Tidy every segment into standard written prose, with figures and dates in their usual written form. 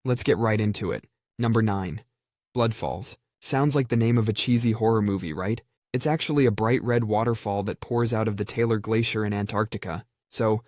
Let's get right into it. Number 9. Bloodfalls. Sounds like the name of a cheesy horror movie, right? It's actually a bright red waterfall that pours out of the Taylor Glacier in Antarctica. So,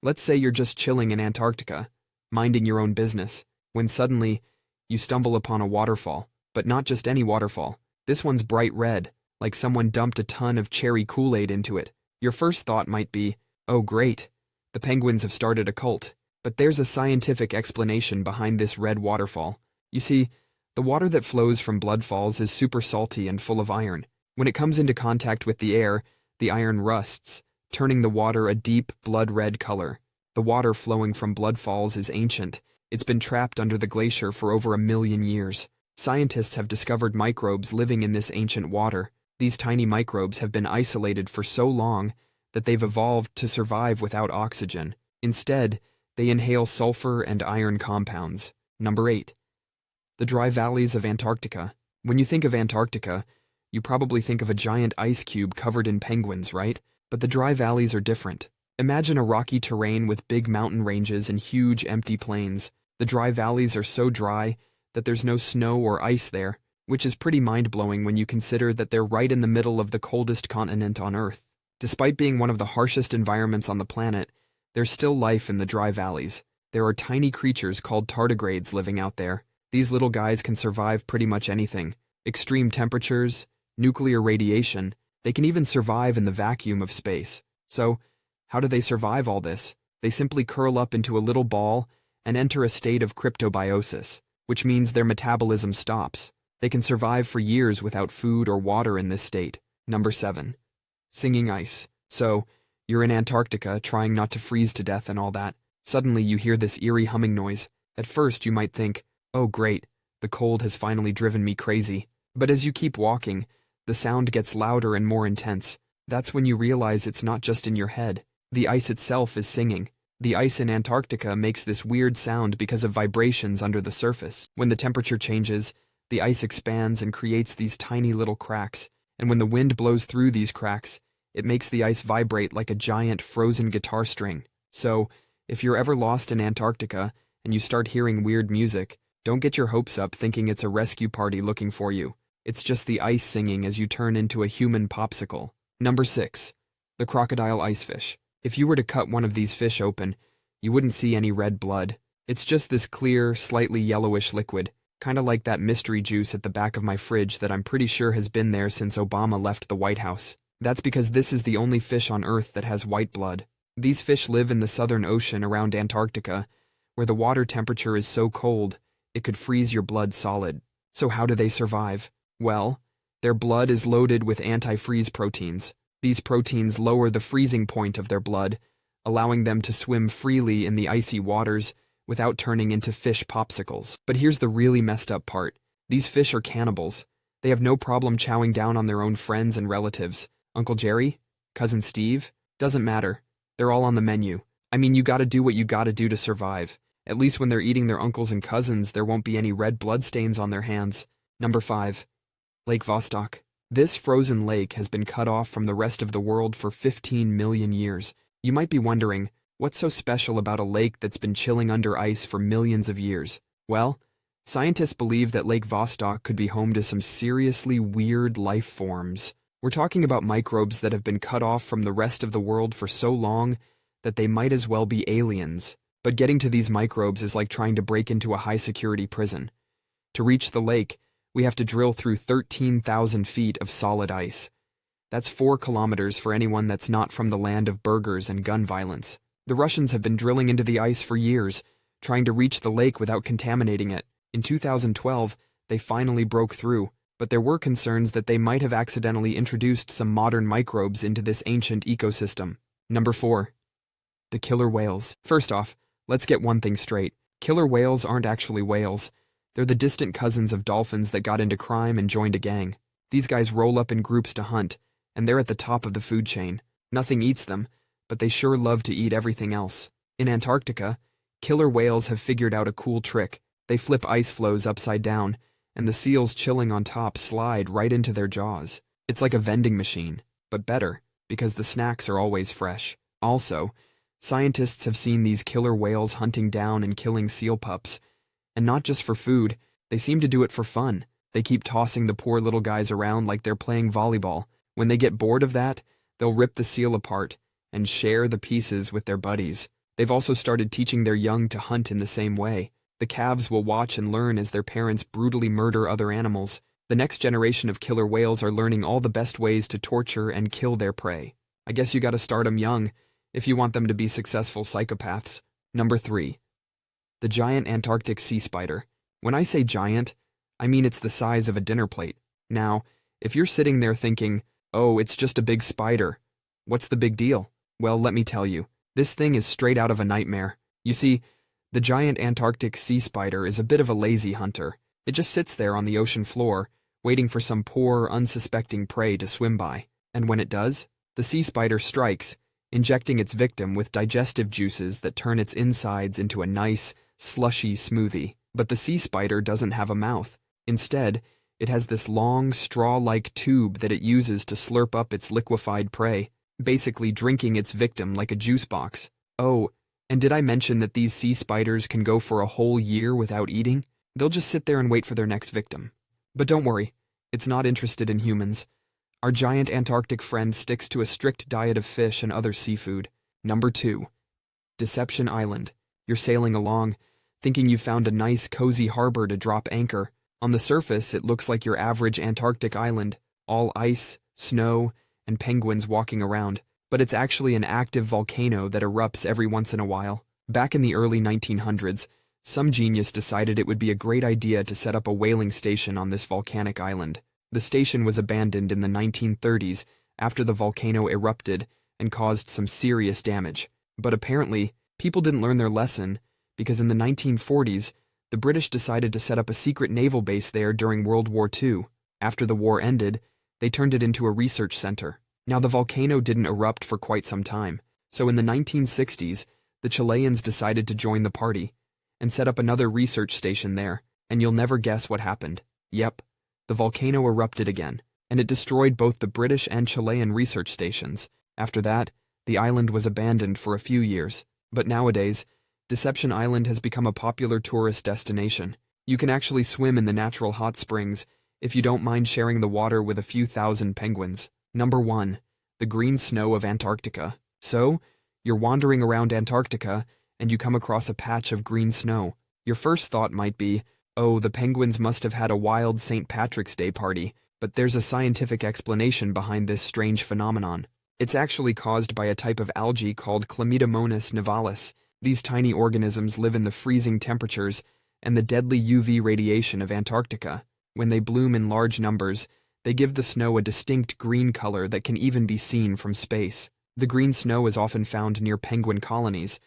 let's say you're just chilling in Antarctica, minding your own business, when suddenly, you stumble upon a waterfall. But not just any waterfall. This one's bright red, like someone dumped a ton of cherry Kool-Aid into it. Your first thought might be, oh great, the penguins have started a cult. But there's a scientific explanation behind this red waterfall. You see, the water that flows from bloodfalls is super salty and full of iron. When it comes into contact with the air, the iron rusts, turning the water a deep blood-red color. The water flowing from bloodfalls is ancient. It's been trapped under the glacier for over 1 million years. Scientists have discovered microbes living in this ancient water. These tiny microbes have been isolated for so long that they've evolved to survive without oxygen. Instead, they inhale sulfur and iron compounds. Number 8. The dry valleys of Antarctica. When you think of Antarctica, you probably think of a giant ice cube covered in penguins, right? But the dry valleys are different. Imagine a rocky terrain with big mountain ranges and huge empty plains. The dry valleys are so dry that there's no snow or ice there, which is pretty mind-blowing when you consider that they're right in the middle of the coldest continent on Earth. Despite being one of the harshest environments on the planet, there's still life in the dry valleys. There are tiny creatures called tardigrades living out there. These little guys can survive pretty much anything. Extreme temperatures, nuclear radiation, they can even survive in the vacuum of space. So, how do they survive all this? They simply curl up into a little ball and enter a state of cryptobiosis, which means their metabolism stops. They can survive for years without food or water in this state. Number 7. Singing ice. So, you're in Antarctica trying not to freeze to death and all that. Suddenly you hear this eerie humming noise. At first you might think, oh great, the cold has finally driven me crazy. But as you keep walking, the sound gets louder and more intense. That's when you realize it's not just in your head. The ice itself is singing. The ice in Antarctica makes this weird sound because of vibrations under the surface. When the temperature changes, the ice expands and creates these tiny little cracks. And when the wind blows through these cracks, it makes the ice vibrate like a giant frozen guitar string. So, if you're ever lost in Antarctica and you start hearing weird music, don't get your hopes up thinking it's a rescue party looking for you. It's just the ice singing as you turn into a human popsicle. Number 6. The crocodile ice fish. If you were to cut one of these fish open, you wouldn't see any red blood. It's just this clear, slightly yellowish liquid, kinda like that mystery juice at the back of my fridge that I'm pretty sure has been there since Obama left the White House. That's because this is the only fish on Earth that has white blood. These fish live in the Southern Ocean around Antarctica, where the water temperature is so cold, it could freeze your blood solid. So how do they survive? Well, their blood is loaded with anti-freeze proteins. These proteins lower the freezing point of their blood, allowing them to swim freely in the icy waters without turning into fish popsicles. But here's the really messed up part. These fish are cannibals. They have no problem chowing down on their own friends and relatives. Uncle Jerry? Cousin Steve? Doesn't matter. They're all on the menu. I mean, you gotta do what you gotta do to survive. At least when they're eating their uncles and cousins, there won't be any red blood stains on their hands. Number 5. Lake Vostok. This frozen lake has been cut off from the rest of the world for 15 million years. You might be wondering, what's so special about a lake that's been chilling under ice for millions of years? Well, scientists believe that Lake Vostok could be home to some seriously weird life forms. We're talking about microbes that have been cut off from the rest of the world for so long that they might as well be aliens. But getting to these microbes is like trying to break into a high-security prison. To reach the lake, we have to drill through 13,000 feet of solid ice. That's 4 kilometers for anyone that's not from the land of burgers and gun violence. The Russians have been drilling into the ice for years, trying to reach the lake without contaminating it. In 2012, they finally broke through, but there were concerns that they might have accidentally introduced some modern microbes into this ancient ecosystem. Number 4. The killer whales. First off, let's get one thing straight. Killer whales aren't actually whales. They're the distant cousins of dolphins that got into crime and joined a gang. These guys roll up in groups to hunt, and they're at the top of the food chain. Nothing eats them, but they sure love to eat everything else. In Antarctica, killer whales have figured out a cool trick. They flip ice floes upside down, and the seals chilling on top slide right into their jaws. It's like a vending machine, but better, because the snacks are always fresh. Also, scientists have seen these killer whales hunting down and killing seal pups, And not just for food, they seem to do it for fun. They keep tossing the poor little guys around like they're playing volleyball. When they get bored of that, they'll rip the seal apart and share the pieces with their buddies. They've also started teaching their young to hunt in the same way. The calves will watch and learn as their parents brutally murder other animals. The next generation of killer whales are learning all the best ways to torture and kill their prey. I guess you gotta start them young if you want them to be successful psychopaths. Number 3. The giant Antarctic sea spider. When I say giant, I mean it's the size of a dinner plate. Now, if you're sitting there thinking, oh, it's just a big spider, what's the big deal? Well, let me tell you, this thing is straight out of a nightmare. You see, the giant Antarctic sea spider is a bit of a lazy hunter. It just sits there on the ocean floor, waiting for some poor, unsuspecting prey to swim by. And when it does, the sea spider strikes, injecting its victim with digestive juices that turn its insides into a nice, slushy smoothie. But the sea spider doesn't have a mouth. Instead, it has this long, straw-like tube that it uses to slurp up its liquefied prey, basically drinking its victim like a juice box. Oh, and did I mention that these sea spiders can go for a whole year without eating? They'll just sit there and wait for their next victim. But don't worry, it's not interested in humans. Our giant Antarctic friend sticks to a strict diet of fish and other seafood. Number 2. Deception Island. You're sailing along, thinking you've found a nice, cozy harbor to drop anchor. On the surface, it looks like your average Antarctic island, all ice, snow, and penguins walking around. But it's actually an active volcano that erupts every once in a while. Back in the early 1900s, some genius decided it would be a great idea to set up a whaling station on this volcanic island. The station was abandoned in the 1930s after the volcano erupted and caused some serious damage. But apparently, people didn't learn their lesson because in the 1940s, the British decided to set up a secret naval base there during World War II. After the war ended, they turned it into a research center. Now, the volcano didn't erupt for quite some time, so in the 1960s, the Chileans decided to join the party and set up another research station there, and you'll never guess what happened. Yep, the volcano erupted again, and it destroyed both the British and Chilean research stations. After that, the island was abandoned for a few years, but nowadays, Deception Island has become a popular tourist destination. You can actually swim in the natural hot springs if you don't mind sharing the water with a few thousand penguins. Number 1. The green snow of Antarctica. So, you're wandering around Antarctica and you come across a patch of green snow. Your first thought might be, oh, the penguins must have had a wild St. Patrick's Day party, but there's a scientific explanation behind this strange phenomenon. It's actually caused by a type of algae called Chlamydomonas nivalis. These tiny organisms live in the freezing temperatures and the deadly UV radiation of Antarctica. When they bloom in large numbers, they give the snow a distinct green color that can even be seen from space. The green snow is often found near penguin colonies,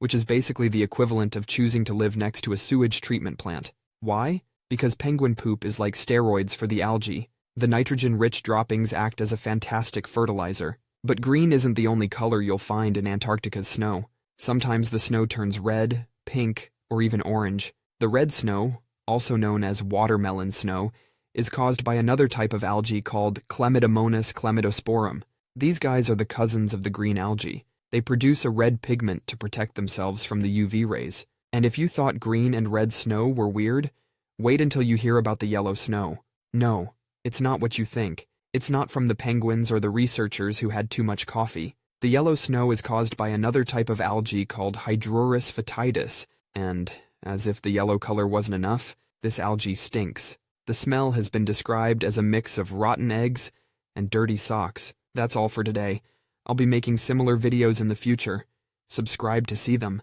which is basically the equivalent of choosing to live next to a sewage treatment plant. Why? Because penguin poop is like steroids for the algae. The nitrogen-rich droppings act as a fantastic fertilizer. But green isn't the only color you'll find in Antarctica's snow. Sometimes the snow turns red, pink, or even orange. The red snow, also known as watermelon snow, is caused by another type of algae called Chlamydomonas chlamydosporum. These guys are the cousins of the green algae. They produce a red pigment to protect themselves from the UV rays. And if you thought green and red snow were weird, wait until you hear about the yellow snow. No, it's not what you think. It's not from the penguins or the researchers who had too much coffee. The yellow snow is caused by another type of algae called Hydrurus foetidus, and, as if the yellow color wasn't enough, this algae stinks. The smell has been described as a mix of rotten eggs and dirty socks. That's all for today. I'll be making similar videos in the future. Subscribe to see them.